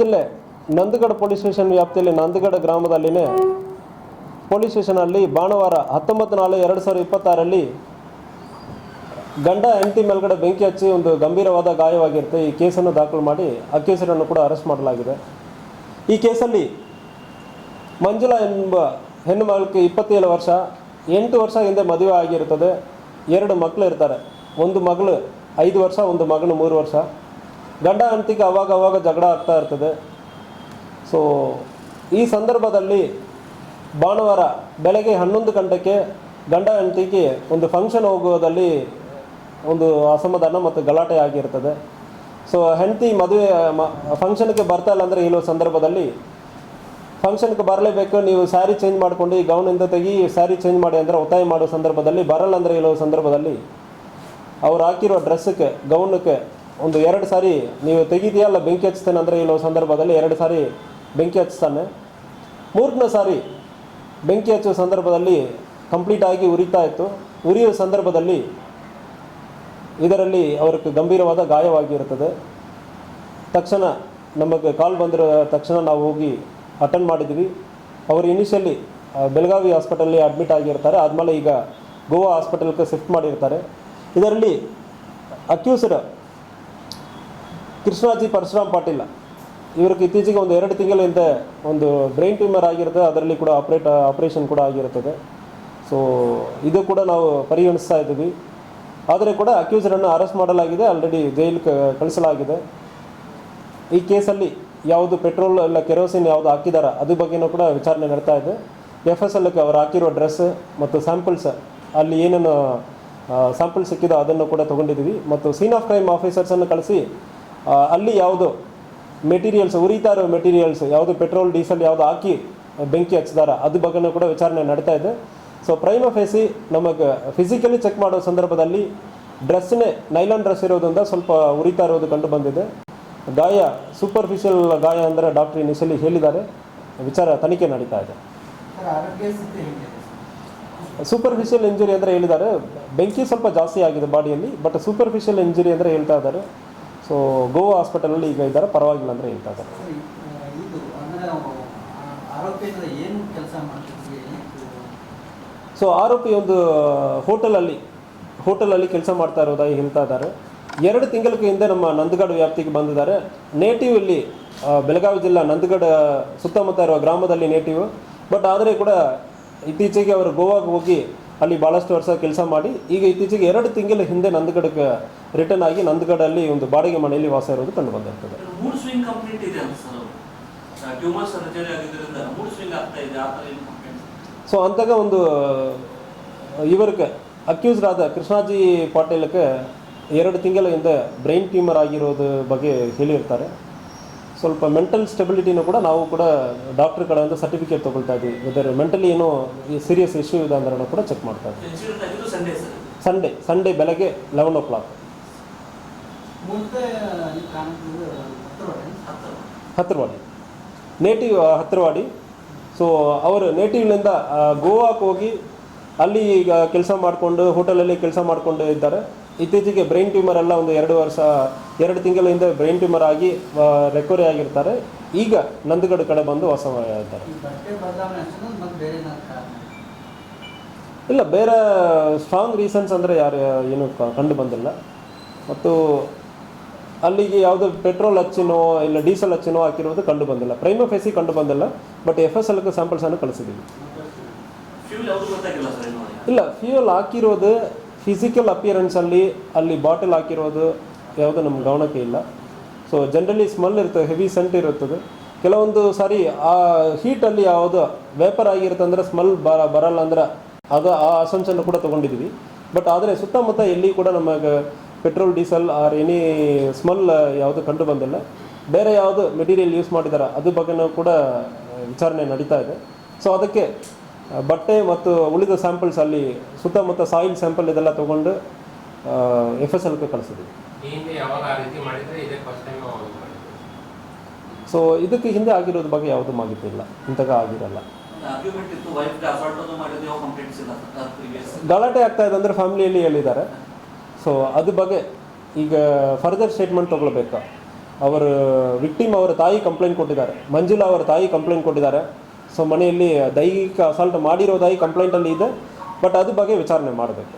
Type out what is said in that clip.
ಜಿಲ್ಲೆ Nandagad police station ವ್ಯಾಪ್ತಿಯಲ್ಲಿ Nandagad ಗ್ರಾಮದಲ್ಲಿನೇ police ಸ್ಟೇಷನಲ್ಲಿ ಭಾನುವಾರ 19/4/2026 ಗಂಡ ಹೆಂಡತಿ ಮೇಲ್ಗಡೆ ಬೆಂಕಿ ಹಚ್ಚಿ ಒಂದು ಗಂಭೀರವಾದ ಗಾಯವಾಗಿರುತ್ತೆ. ಈ ಕೇಸನ್ನು ದಾಖಲು ಮಾಡಿ ಅಕ್ಯೂಸರನ್ನು ಕೂಡ ಅರೆಸ್ಟ್ ಮಾಡಲಾಗಿದೆ. ಈ ಕೇಸಲ್ಲಿ ಮಂಜುಳಾ ಎಂಬ ಹೆಣ್ಣು ಮಗಳಿಗೆ 27 ವರ್ಷ, 8 ವರ್ಷ ಹಿಂದೆ ಮದುವೆ ಆಗಿರುತ್ತದೆ. 2 ಮಕ್ಕಳು ಇರ್ತಾರೆ. ಒಂದು ಮಗಳು 5 ವರ್ಷ, ಒಂದು ಮಗನು 3 ವರ್ಷ. ಗಂಡ ಹೆಂಡತಿಗೆ ಅವಾಗ ಜಗಳ ಆಗ್ತಾ ಇರ್ತದೆ. ಸೊ ಈ ಸಂದರ್ಭದಲ್ಲಿ ಭಾನುವಾರ ಬೆಳಗ್ಗೆ 11 ಗಂಟೆಗೆ ಗಂಡ ಹೆಂಡತಿಗೆ ಒಂದು ಫಂಕ್ಷನ್ ಹೋಗೋದಲ್ಲಿ ಒಂದು ಅಸಮಾಧಾನ ಮತ್ತು ಗಲಾಟೆ ಆಗಿರ್ತದೆ. ಸೊ ಹೆಂಡತಿ ಮದುವೆ ಫಂಕ್ಷನ್ಗೆ ಬರ್ತಾ ಇಲ್ಲ ಅಂದರೆ ಹೇಳುವ ಸಂದರ್ಭದಲ್ಲಿ ಫಂಕ್ಷನ್ಗೆ ಬರಲೇಬೇಕು, ನೀವು ಸ್ಯಾರಿ ಚೇಂಜ್ ಮಾಡ್ಕೊಂಡು ಈ ಗೌನಿಂದ ತೆಗಿ, ಸ್ಯಾರಿ ಚೇಂಜ್ ಮಾಡಿ ಅಂದರೆ ಒತ್ತಾಯ ಮಾಡೋ ಸಂದರ್ಭದಲ್ಲಿ ಬರಲ್ಲ ಅಂದರೆ ಹೇಳುವ ಸಂದರ್ಭದಲ್ಲಿ ಅವ್ರು ಹಾಕಿರೋ ಡ್ರೆಸ್ಸಕ್ಕೆ ಗೌನಕ್ಕೆ ಒಂದು 2 ಸಾರಿ ನೀವು ತೆಗಿದೆಯಲ್ಲ ಬೆಂಕಿ ಹಚ್ತೇನೆ ಅಂದರೆ ಹೇಳುವ ಸಂದರ್ಭದಲ್ಲಿ 2 ಸಾರಿ ಬೆಂಕಿ ಹಚ್ತಾನೆ. 3ನೇ ಸಾರಿ ಬೆಂಕಿ ಹಚ್ಚುವ ಸಂದರ್ಭದಲ್ಲಿ ಕಂಪ್ಲೀಟಾಗಿ ಉರಿತಾ ಇತ್ತು. ಉರಿಯುವ ಸಂದರ್ಭದಲ್ಲಿ ಇದರಲ್ಲಿ ಅವ್ರಿಗೆ ಗಂಭೀರವಾದ ಗಾಯವಾಗಿರುತ್ತದೆ. ತಕ್ಷಣ ನಮಗೆ ಕಾಲ್ ಬಂದಿರೋ ತಕ್ಷಣ ನಾವು ಹೋಗಿ ಅಟೆಂಡ್ ಮಾಡಿದ್ವಿ. ಅವರು ಇನಿಷಿಯಲಿ ಬೆಳಗಾವಿ ಹಾಸ್ಪಿಟಲ್ಲಿ ಅಡ್ಮಿಟ್ ಆಗಿರ್ತಾರೆ. ಆದಮೇಲೆ ಈಗ ಗೋವಾ ಹಾಸ್ಪಿಟಲ್ಗೆ ಶಿಫ್ಟ್ ಮಾಡಿರ್ತಾರೆ. ಇದರಲ್ಲಿ ಅಕ್ಯೂಸ್ಡ್ ಕೃಷ್ಣಾಜಿ ಪರಶುರಾಮ್ ಪಾಟೀಲ್ ಇವ್ರಿಗೆ ಇತ್ತೀಚೆಗೆ ಒಂದು 2 ತಿಂಗಳ ಹಿಂದೆ ಒಂದು ಬ್ರೈನ್ ಟ್ಯೂಮರ್ ಆಗಿರುತ್ತೆ. ಅದರಲ್ಲಿ ಕೂಡ ಆಪರೇಷನ್ ಕೂಡ ಆಗಿರುತ್ತದೆ. ಸೊ ಇದು ಕೂಡ ನಾವು ಪರಿಗಣಿಸ್ತಾ ಇದ್ದೀವಿ. ಆದರೆ ಕೂಡ ಅಕ್ಯೂಸರನ್ನು ಅರೆಸ್ಟ್ ಮಾಡಲಾಗಿದೆ, ಆಲ್ರೆಡಿ ಜೈಲಿಗೆ ಕಳಿಸಲಾಗಿದೆ. ಈ ಕೇಸಲ್ಲಿ ಯಾವುದು ಪೆಟ್ರೋಲ್ ಇಲ್ಲ ಕೆರೋಸಿನ್ ಯಾವುದು ಹಾಕಿದಾರ ಅದ್ರ ಬಗ್ಗೆನೂ ಕೂಡ ವಿಚಾರಣೆ ನಡೀತಾ ಇದೆ. FSLಕ್ಕೆ ಅವರು ಹಾಕಿರೋ ಡ್ರೆಸ್ ಮತ್ತು ಸ್ಯಾಂಪಲ್ಸ್ ಅಲ್ಲಿ ಏನೇನು ಸ್ಯಾಂಪಲ್ ಸಿಕ್ಕಿದೋ ಅದನ್ನು ಕೂಡ ತೊಗೊಂಡಿದ್ದೀವಿ. ಮತ್ತು ಸೀನ್ ಆಫ್ ಕ್ರೈಮ್ ಆಫೀಸರ್ಸನ್ನು ಕಳಿಸಿ ಅಲ್ಲಿ ಯಾವುದು ಮೆಟೀರಿಯಲ್ಸ್ ಉರಿತಾ ಇರೋ ಮೆಟೀರಿಯಲ್ಸ್ ಯಾವುದು ಪೆಟ್ರೋಲ್ ಡೀಸೆಲ್ ಯಾವುದು ಹಾಕಿ ಬೆಂಕಿ ಹಚ್ಚಿದಾರ ಅದ್ರ ಬಗ್ಗೆನೂ ಕೂಡ ವಿಚಾರಣೆ ನಡೀತಾ ಇದೆ. ಸೊ ಪ್ರೈಮ ಫೇಸಿ ನಮಗೆ ಫಿಸಿಕಲಿ ಚೆಕ್ ಮಾಡೋ ಸಂದರ್ಭದಲ್ಲಿ ಡ್ರೆಸ್ನೇ ನೈಲಾನ್ ಡ್ರೆಸ್ ಇರೋದ್ರಿಂದ ಸ್ವಲ್ಪ ಉರಿತಾ ಇರೋದು ಕಂಡು ಬಂದಿದೆ. ಗಾಯ ಸೂಪರ್ಫಿಷಿಯಲ್ ಗಾಯ ಅಂದರೆ ಡಾಕ್ಟ್ರ್ ಇನಿಷಿಯಲಿ ಹೇಳಿದ್ದಾರೆ. ವಿಚಾರ ತನಿಖೆ ನಡೀತಾ ಇದೆ. ಸೂಪರ್ಫಿಷಿಯಲ್ ಇಂಜುರಿ ಅಂದರೆ ಹೇಳಿದ್ದಾರೆ ಬೆಂಕಿ ಸ್ವಲ್ಪ ಜಾಸ್ತಿ ಆಗಿದೆ ಬಾಡಿಯಲ್ಲಿ, ಬಟ್ ಸೂಪರ್ಫಿಷಿಯಲ್ ಇಂಜುರಿ ಅಂದರೆ ಹೇಳ್ತಾ ಇದ್ದಾರೆ. ಸೊ ಗೋವಾ ಹಾಸ್ಪಿಟಲಲ್ಲಿ ಈಗ ಇದ್ದಾರೆ, ಪರವಾಗಿಲ್ಲ ಅಂದರೆ ಹೇಳ್ತಾ ಇದ್ದಾರೆ. ಸೊ ಆರೋಪಿ ಒಂದು ಹೋಟೆಲಲ್ಲಿ ಕೆಲಸ ಮಾಡ್ತಾ ಇರೋದಾಗಿ ಹೇಳ್ತಾ ಇದ್ದಾರೆ. 2 ತಿಂಗಳ ಹಿಂದೆ ನಮ್ಮ ನಂದಗಡ ವ್ಯಾಪ್ತಿಗೆ ಬಂದಿದ್ದಾರೆ. ನೇಟಿವ್ ಇಲ್ಲಿ ಬೆಳಗಾವಿ ಜಿಲ್ಲಾ ನಂದಗಡ ಸುತ್ತಮುತ್ತ ಇರುವ ಗ್ರಾಮದಲ್ಲಿ ನೇಟಿವ್. ಬಟ್ ಆದರೆ ಕೂಡ ಇತ್ತೀಚೆಗೆ ಅವರು ಗೋವಾಗೆ ಹೋಗಿ ಅಲ್ಲಿ ಭಾಳಷ್ಟು ವರ್ಷ ಕೆಲಸ ಮಾಡಿ ಈಗ ಇತ್ತೀಚೆಗೆ 2 ತಿಂಗಳ ಹಿಂದೆ ನಂದಗಡಕ್ಕೆ ರಿಟರ್ನ್ ಆಗಿ ನಂದಗಡಲ್ಲಿ ಒಂದು ಬಾಡಿಗೆ ಮನೆಯಲ್ಲಿ ವಾಸ ಇರೋದು ಕಂಡು ಬಂದಿರ್ತದೆ. ಸೊ ಅಂತಾಗ ಒಂದು ಇವ್ರಿಗೆ ಅಕ್ಯೂಸ್ಡ್ ಆದ ಕೃಷ್ಣಾಜಿ ಪಾಟೀಲ್ಗೆ 2 ತಿಂಗಳ ಹಿಂದೆ ಬ್ರೈನ್ ಟ್ಯೂಮರ್ ಆಗಿರೋದು ಬಗ್ಗೆ ಹೇಳಿರ್ತಾರೆ. ಸ್ವಲ್ಪ ಮೆಂಟಲ್ ಸ್ಟೆಬಿಲಿಟಿನೂ ಕೂಡ ನಾವು ಕೂಡ ಡಾಕ್ಟ್ರ್ ಕಡೆಯಿಂದ ಸರ್ಟಿಫಿಕೇಟ್ ತೊಗೊಳ್ತಾ ಇದ್ವಿ. ಇದರ ಮೆಂಟಲಿ ಏನೋ ಸೀರಿಯಸ್ ಇಶ್ಯೂ ಇದೆ ಅಂದ್ರೆ ಕೂಡ ಚೆಕ್ ಮಾಡ್ತಾ ಇದ್ವಿ. ಸಂಡೇ ಬೆಳಗ್ಗೆ 11 o'clock ಹತ್ತಿರವಾಡಿ ನೇಟಿವ್ ಹತ್ತಿರವಾಡಿ. ಸೊ ಅವರು ನೇಟಿವ್ನಿಂದ ಗೋವಾಕ್ಕೆ ಹೋಗಿ ಅಲ್ಲಿ ಈಗ ಕೆಲಸ ಮಾಡಿಕೊಂಡು ಹೋಟೆಲಲ್ಲಿ ಕೆಲಸ ಮಾಡಿಕೊಂಡು ಇದ್ದಾರೆ. ಇತ್ತೀಚೆಗೆ ಬ್ರೈನ್ ಟ್ಯೂಮರ್ ಎಲ್ಲ ಒಂದು 2 ತಿಂಗಳ ಹಿಂದೆ ಬ್ರೈನ್ ಟ್ಯೂಮರ್ ಆಗಿ ರಿಕವರಿ ಆಗಿರ್ತಾರೆ. ಈಗ ನಂದಗಡ ಕಡೆ ಬಂದು ವಾಸವಾಗಿದ್ದಾರೆ. ಇಲ್ಲ, ಬೇರೆ ಸ್ಟ್ರಾಂಗ್ ರೀಸನ್ಸ್ ಅಂದರೆ ಏನು ಕಂಡು ಬಂದಿಲ್ಲ. ಮತ್ತು ಅಲ್ಲಿಗೆ ಯಾವುದೋ ಪೆಟ್ರೋಲ್ ಹಚ್ಚಿನೋ ಇಲ್ಲ ಡೀಸೆಲ್ ಹಚ್ಚಿನೋ ಹಾಕಿರೋದು ಕಂಡು ಬಂದಿಲ್ಲ. ಪ್ರೈಮ ಫೇಸಿ ಕಂಡು ಬಂದಿಲ್ಲ. ಬಟ್ FSLಕ್ಕೆ ಸ್ಯಾಂಪಲ್ಸನ್ನು ಕಳಿಸಿದ್ದೀವಿ. ಇಲ್ಲ, ಫ್ಯೂಯಲ್ ಹಾಕಿರೋದು ಫಿಸಿಕಲ್ ಅಪಿಯರೆನ್ಸಲ್ಲಿ ಅಲ್ಲಿ ಬಾಟಲ್ ಹಾಕಿರೋದು ಯಾವುದೂ ನಮ್ಮ ಗಮನಕ್ಕೆ ಇಲ್ಲ. ಸೊ ಜನರಲಿ ಸ್ಮೆಲ್ ಇರ್ತದೆ, ಹೆವಿ ಸೆಂಟ್ ಇರುತ್ತದೆ. ಕೆಲವೊಂದು ಸಾರಿ ಆ ಹೀಟಲ್ಲಿ ಯಾವುದು ವೇಪರ್ ಆಗಿರುತ್ತೆ ಅಂದರೆ ಸ್ಮೆಲ್ ಬರಲ್ಲ ಅಂದ್ರೆ ಅದು ಆ ಅಸಂಪ್ಷನ್ ಕೂಡ ತೊಗೊಂಡಿದ್ದೀವಿ. ಬಟ್ ಆದರೆ ಸುತ್ತಮುತ್ತ ಎಲ್ಲಿ ಕೂಡ ನಮಗೆ petrol diesel R any smell ಯಾವುದು ಕಂಡು ಬಂದಿಲ್ಲ. ಬೇರೆ ಯಾವುದು ಮೆಟೀರಿಯಲ್ ಯೂಸ್ ಮಾಡಿದ್ದಾರೆ ಅದ್ರ ಬಗ್ಗೆನೂ ಕೂಡ ವಿಚಾರಣೆ ನಡೀತಾ ಇದೆ. ಸೊ ಅದಕ್ಕೆ ಬಟ್ಟೆ ಮತ್ತು ಉಳಿದ ಸ್ಯಾಂಪಲ್ಸ್ ಅಲ್ಲಿ ಸುತ್ತಮುತ್ತ ಸಾಯಿಲ್ ಸ್ಯಾಂಪಲ್ ಇದೆಲ್ಲ ತೊಗೊಂಡು FSLಕ್ಕೆ ಕಳಿಸಿದ್ವಿ. ಸೊ ಇದಕ್ಕೆ ಹಿಂದೆ ಆಗಿರೋದ್ರ ಬಗ್ಗೆ ಯಾವುದೂ ಮಾಹಿತಿ ಇಲ್ಲ, ಇಂಥಗ ಆಗಿರಲ್ಲ. ಗಲಾಟೆ ಆಗ್ತಾ ಇದೆ ಅಂದರೆ ಫ್ಯಾಮಿಲಿಯಲ್ಲಿ ಹೇಳಿದ್ದಾರೆ. ಸೊ ಅದ್ರ ಬಗ್ಗೆ ಈಗ ಫರ್ದರ್ ಸ್ಟೇಟ್ಮೆಂಟ್ ತೊಗೊಳ್ಬೇಕು. ಅವರ ವಿಕ್ಟಿಮ್ ಅವರ ತಾಯಿ ಕಂಪ್ಲೇಂಟ್ ಕೊಟ್ಟಿದ್ದಾರೆ, ಮಂಜುಳಾ ಅವರ ತಾಯಿ ಕಂಪ್ಲೇಂಟ್ ಕೊಟ್ಟಿದ್ದಾರೆ. ಸೊ ಮನೆಯಲ್ಲಿ ದೈಹಿಕ ಅಸಾಲ್ಟ್ ಮಾಡಿರೋದಾಗಿ ಕಂಪ್ಲೇಂಟಲ್ಲಿ ಇದೆ, ಬಟ್ ಅದ್ರ ಬಗ್ಗೆ ವಿಚಾರಣೆ ಮಾಡಬೇಕು.